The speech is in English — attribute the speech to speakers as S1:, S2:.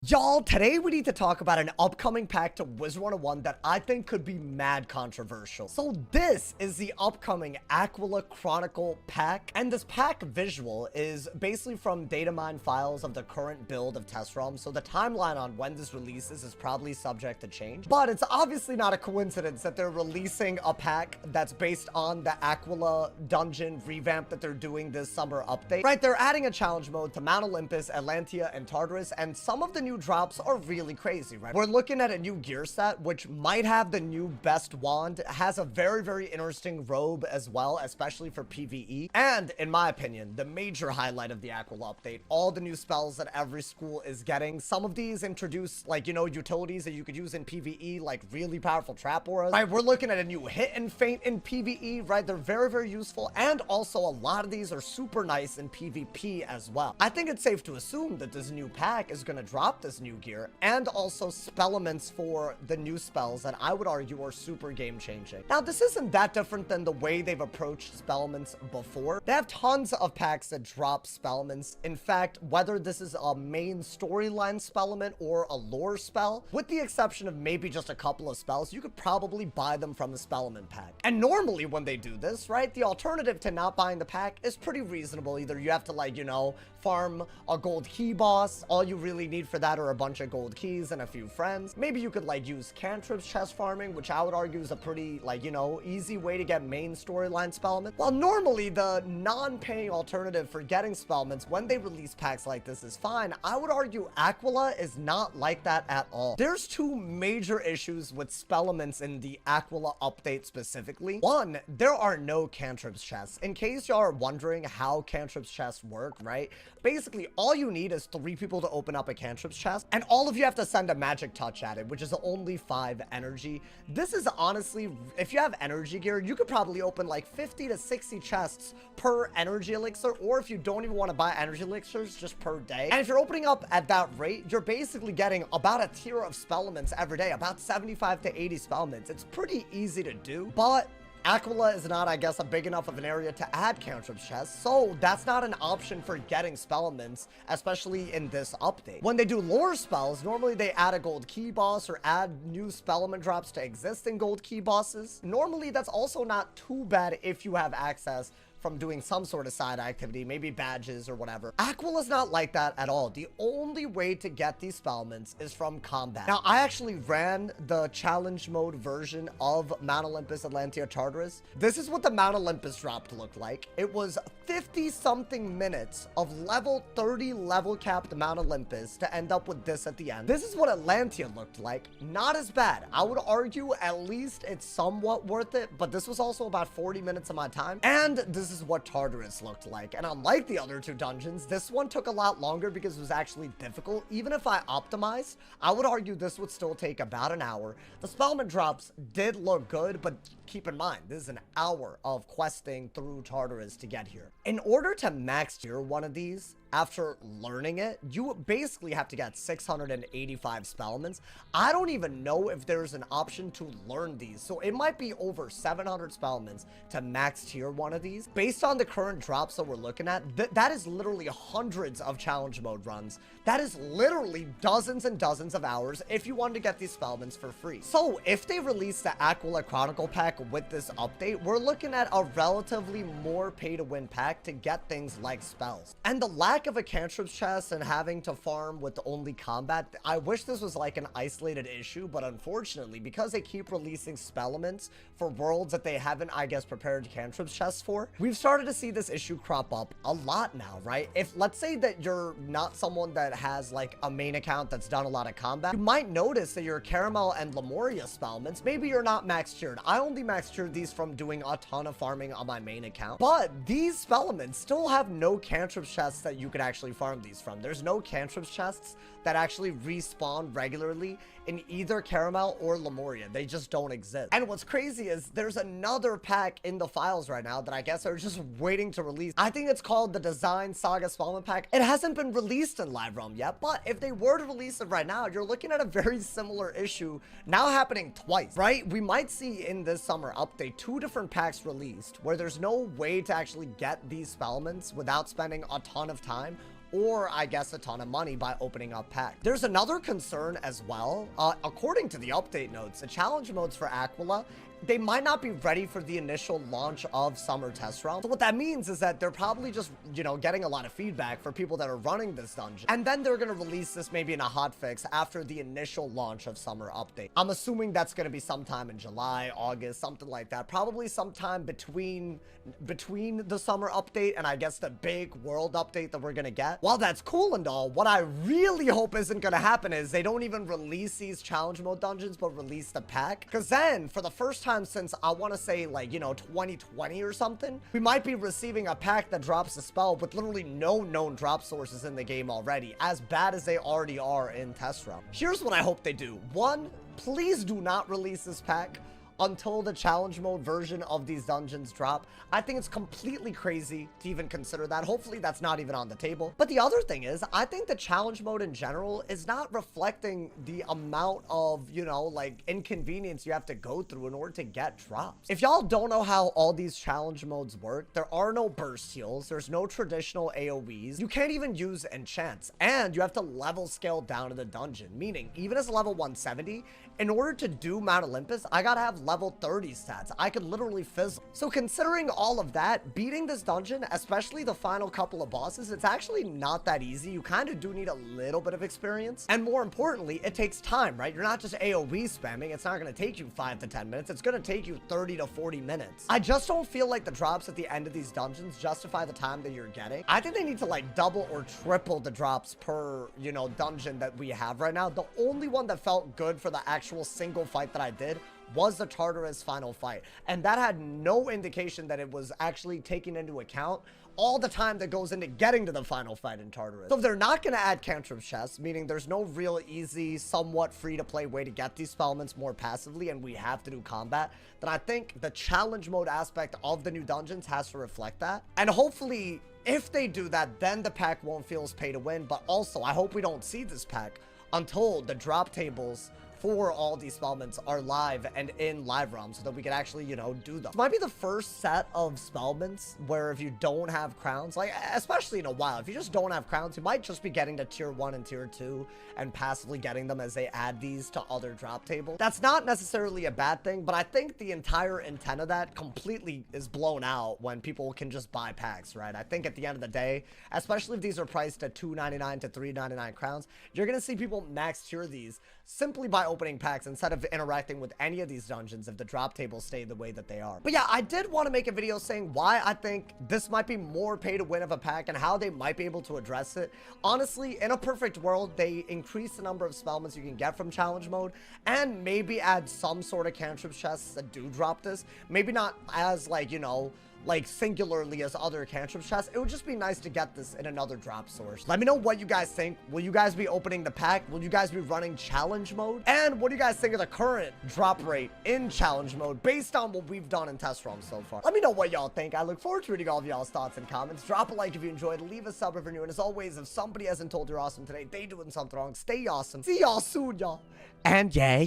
S1: Y'all, today we need to talk about an upcoming pack to Wizard101 that I think could be mad controversial. So this is the upcoming Aquila Chronicle pack, and this pack visual is basically from data mine files of the current build of Test Realm, so the timeline on when this releases is probably subject to change. But it's obviously not a coincidence that they're releasing a pack that's based on the Aquila dungeon revamp that they're doing this summer update. Right, they're adding a challenge mode to Mount Olympus, Atlantia, and Tartarus, and some of the new drops are really crazy, right? We're looking at a new gear set, which might have the new best wand, has a very interesting robe as well, especially for PvE. And in my opinion, the major highlight of the Aquila update, all the new spells that every school is getting. Some of these introduce, like, you know, utilities that you could use in PvE, like really powerful trap auras, right? We're looking at a new hit and feint in PvE, right? They're very useful, and also a lot of these are super nice in PvP as well. I think it's safe to assume that this new pack is going to drop this new gear, and also spellaments for the new spells that I would argue are super game changing. Now, this isn't that different than the way they've approached spellaments before. They have tons of packs that drop spellaments. In fact, whether this is a main storyline spellament or a lore spell, with the exception of maybe just a couple of spells, you could probably buy them from the spellament pack. And normally when they do this, right, the alternative to not buying the pack is pretty reasonable. Either you have to, like, you know, farm a gold key boss. All you really need for that are a bunch of gold keys and a few friends. Maybe you could, like, use cantrips chest farming, which I would argue is a pretty, like, you know, easy way to get main storyline spellment. While normally the non-paying alternative for getting spellments when they release packs like this is fine, I would argue Aquila is not like that at all. There's two major issues with spellaments in the Aquila update specifically. One, there are no cantrips chests. In case y'all are wondering how cantrips chests work, right? Basically, all you need is 3 people to open up a cantrips chest, and all of you have to send a magic touch at it, which is only 5 energy. This is honestly, if you have energy gear, you could probably open like 50 to 60 chests per energy elixir, or if you don't even want to buy energy elixirs, just per day. And if you're opening up at that rate, you're basically getting about a tier of spellaments every day, about 75 to 80 spellaments. It's pretty easy to do, but Aquila is not, I guess, a big enough of an area to add cantrips chests, so that's not an option for getting spellaments, especially in this update. When they do lore spells, normally they add a gold key boss or add new spellament drops to existing gold key bosses. Normally, that's also not too bad if you have access from doing some sort of side activity, maybe badges or whatever. Aquila's not like that at all. The only way to get these spellments is from combat. Now, I actually ran the challenge mode version of Mount Olympus, Atlantia, Tartarus. This is what the Mount Olympus drop looked like. It was 50-something minutes of level 30 level capped Mount Olympus to end up with this at the end. This is what Atlantia looked like. Not as bad. I would argue at least it's somewhat worth it, but this was also about 40 minutes of my time. And this is what Tartarus looked like. And unlike the other 2 dungeons, this one took a lot longer because it was actually difficult. Even if I optimized, I would argue this would still take about an hour. The spellment drops did look good, but keep in mind, this is an hour of questing through Tartarus to get here. In order to max tier one of these, after learning it, you basically have to get 685 spellments. I don't even know if there's an option to learn these, so it might be over 700 spellments to max tier one of these. Based on the current drops that we're looking at, that is literally hundreds of challenge mode runs. That is literally dozens and dozens of hours if you wanted to get these spellments for free. So if they release the Aquila Chronicle pack with this update, we're looking at a relatively more pay-to-win pack to get things like spells. And the lack of a cantrips chest and having to farm with only combat, I wish this was like an isolated issue, but unfortunately, because they keep releasing spellaments for worlds that they haven't, I guess, prepared cantrips chests for, we've started to see this issue crop up a lot now, right? If, let's say that you're not someone that has like a main account that's done a lot of combat, you might notice that your Caramel and Lemuria spellments, maybe you're not max tiered. I only max tiered these from doing a ton of farming on my main account, but these spellaments still have no cantrips chests that you could actually farm these from. There's no cantrips chests that actually respawn regularly in either Caramel or Lemuria. They just don't exist. And what's crazy is there's another pack in the files right now that I guess are just waiting to release. I think it's called the Design Saga Spellman Pack. It hasn't been released in Live Realm yet, but if they were to release it right now, you're looking at a very similar issue now happening twice, right? We might see in this summer update 2 different packs released where there's no way to actually get these spellments without spending a ton of time, or I guess a ton of money by opening up packs. There's another concern as well. According to the update notes, the challenge modes for Aquila, they might not be ready for the initial launch of summer test round. So what that means is that they're probably just, you know, getting a lot of feedback for people that are running this dungeon. And then they're going to release this maybe in a hotfix after the initial launch of summer update. I'm assuming that's going to be sometime in July, August, something like that. Probably sometime between the summer update and I guess the big world update that we're going to get. While that's cool and all, what I really hope isn't going to happen is they don't even release these challenge mode dungeons, but release the pack. Because then for the first time since I want to say like, you know, 2020 or something, we might be receiving a pack that drops a spell with literally no known drop sources in the game already, as bad as they already are in test round. Here's what I hope they do. One, please do not release this pack until the challenge mode version of these dungeons drop. I think it's completely crazy to even consider that. Hopefully that's not even on the table. But the other thing is, I think the challenge mode in general is not reflecting the amount of, you know, like inconvenience you have to go through in order to get drops. If y'all don't know how all these challenge modes work, there are no burst heals. There's no traditional AoEs. You can't even use enchants, and you have to level scale down to the dungeon, meaning even as level 170, in order to do Mount Olympus, I gotta have level 30 stats. I could literally fizzle. So considering all of that, beating this dungeon, especially the final couple of bosses, it's actually not that easy. You kind of do need a little bit of experience. And more importantly, it takes time, right? You're not just AoE spamming. It's not going to take you 5 to 10 minutes. It's going to take you 30 to 40 minutes. I just don't feel like the drops at the end of these dungeons justify the time that you're getting. I think they need to like double or triple the drops per, you know, dungeon that we have right now. The only one that felt good for the actual single fight that I did was the Tartarus final fight, and that had no indication that it was actually taking into account all the time that goes into getting to the final fight in Tartarus. So if they're not going to add cantrip chests, meaning there's no real easy, somewhat free-to-play way to get these spellments more passively, and we have to do combat, then I think the challenge mode aspect of the new dungeons has to reflect that. And hopefully, if they do that, then the pack won't feel as pay to win, but also I hope we don't see this pack until the drop tables for all these spellments are live and in live realm so that we can actually, you know, do them. This might be the first set of spellments where if you don't have crowns, like especially in a while, if you just don't have crowns, you might just be getting to tier 1 and tier 2 and passively getting them as they add these to other drop tables. That's not necessarily a bad thing, but I think the entire intent of that completely is blown out when people can just buy packs, right? I think at the end of the day, especially if these are priced at $2.99 to $3.99 crowns, you're gonna see people max tier these simply by opening packs instead of interacting with any of these dungeons if the drop tables stay the way that they are. But yeah, I did want to make a video saying why I think this might be more pay to win of a pack and how they might be able to address it. Honestly, in a perfect world, they increase the number of spellments you can get from challenge mode and maybe add some sort of cantrip chests that do drop this. Maybe not as like, you know, like singularly as other cantrip chests. It would just be nice to get this in another drop source. Let me know what you guys think. Will you guys be opening the pack? Will you guys be running challenge mode? And what do you guys think of the current drop rate in challenge mode based on what we've done in test ROM so far? Let me know what y'all think. I look forward to reading all of y'all's thoughts and comments. Drop a like if you enjoyed. Leave a sub if you're new. And as always, if somebody hasn't told you're awesome today, they doing something wrong. Stay awesome. See y'all soon, y'all. And yeah.